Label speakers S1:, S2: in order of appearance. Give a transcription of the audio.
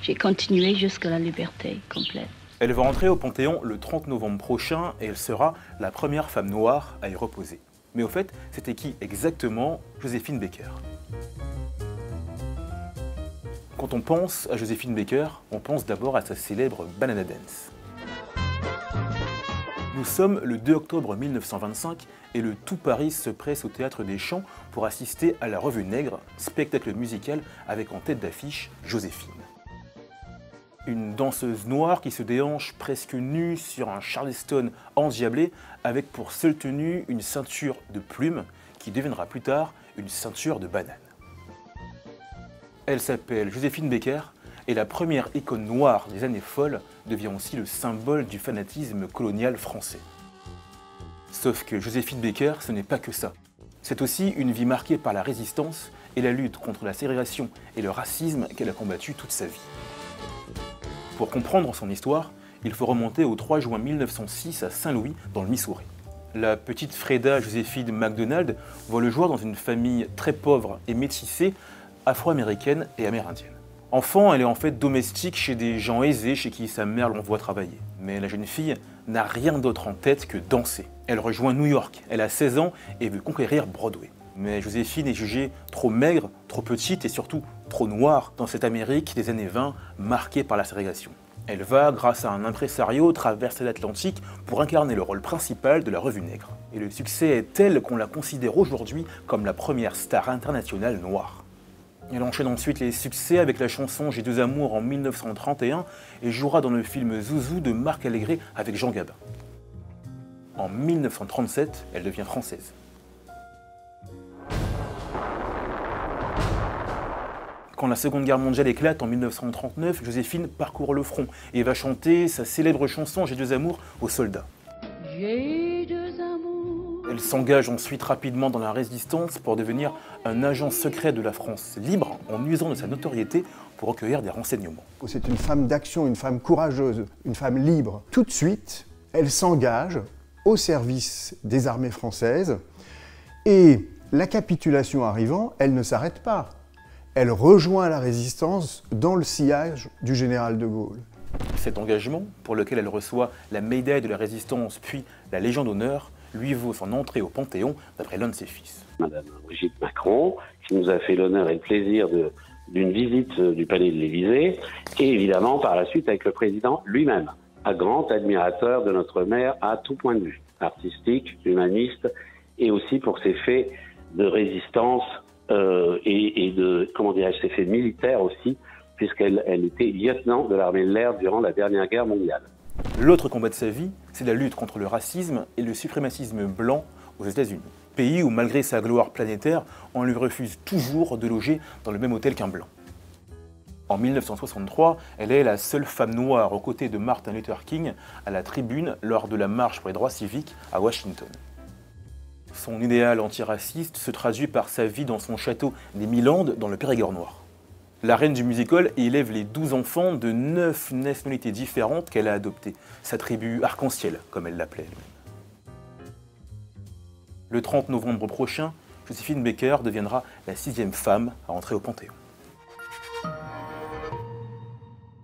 S1: J'ai continué jusqu'à la liberté complète.
S2: Elle va rentrer au Panthéon le 30 novembre prochain et elle sera la première femme noire à y reposer. Mais au fait, c'était qui exactement Joséphine Baker? Quand on pense à Joséphine Baker, on pense d'abord à sa célèbre Banana Dance. Nous sommes le 2 octobre 1925 et le tout Paris se presse au Théâtre des Champs pour assister à la Revue Nègre, spectacle musical avec en tête d'affiche Joséphine. Une danseuse noire qui se déhanche presque nue sur un charleston endiablé avec pour seule tenue une ceinture de plumes qui deviendra plus tard une ceinture de banane. Elle s'appelle Joséphine Baker et la première icône noire des années folles devient aussi le symbole du fanatisme colonial français. Sauf que Joséphine Baker, ce n'est pas que ça. C'est aussi une vie marquée par la résistance et la lutte contre la ségrégation et le racisme qu'elle a combattu toute sa vie. Pour comprendre son histoire, il faut remonter au 3 juin 1906 à Saint-Louis, dans le Missouri. La petite Freda Joséphine McDonald voit le jour dans une famille très pauvre et métissée, afro-américaine et amérindienne. Enfant, elle est en fait domestique chez des gens aisés chez qui sa mère l'envoie travailler. Mais la jeune fille n'a rien d'autre en tête que danser. Elle rejoint New York, elle a 16 ans et veut conquérir Broadway. Mais Joséphine est jugée trop maigre, trop petite et surtout trop noire dans cette Amérique des années 20 marquée par la ségrégation. Elle va, grâce à un impresario, traverser l'Atlantique pour incarner le rôle principal de la Revue Nègre. Et le succès est tel qu'on la considère aujourd'hui comme la première star internationale noire. Elle enchaîne ensuite les succès avec la chanson J'ai deux amours en 1931 et jouera dans le film Zouzou de Marc Allégret avec Jean Gabin. En 1937, elle devient française. Quand la Seconde Guerre mondiale éclate en 1939, Joséphine parcourt le front et va chanter sa célèbre chanson J'ai deux amours aux soldats.
S1: J'ai deux amours.
S2: Elle s'engage ensuite rapidement dans la résistance pour devenir un agent secret de la France libre en usant de sa notoriété pour recueillir des renseignements.
S3: C'est une femme d'action, une femme courageuse, une femme libre. Tout de suite, elle s'engage au service des armées françaises et la capitulation arrivant, elle ne s'arrête pas. Elle rejoint la résistance dans le sillage du général de Gaulle.
S2: Cet engagement, pour lequel elle reçoit la médaille de la résistance puis la Légion d'honneur, lui vaut son entrée au Panthéon d'après l'un de ses fils.
S4: Madame Brigitte Macron, qui nous a fait l'honneur et le plaisir d'une visite du palais de l'Élysée, et évidemment par la suite avec le président lui-même, un grand admirateur de notre mère à tout point de vue, artistique, humaniste, et aussi pour ses faits de résistance et de, comment dirais-je, ses faits militaires aussi, puisqu'elle était lieutenant de l'armée de l'air durant la dernière guerre mondiale.
S2: L'autre combat de sa vie, c'est la lutte contre le racisme et le suprémacisme blanc aux États-Unis. Pays où, malgré sa gloire planétaire, on lui refuse toujours de loger dans le même hôtel qu'un blanc. En 1963, elle est la seule femme noire aux côtés de Martin Luther King à la tribune lors de la marche pour les droits civiques à Washington. Son idéal antiraciste se traduit par sa vie dans son château des Milandes dans le Périgord noir. La reine du music-hall élève les 12 enfants de 9 nationalités différentes qu'elle a adoptées, sa tribu arc-en-ciel, comme elle l'appelait elle-même. Le 30 novembre prochain, Joséphine Baker deviendra la 6e femme à entrer au Panthéon.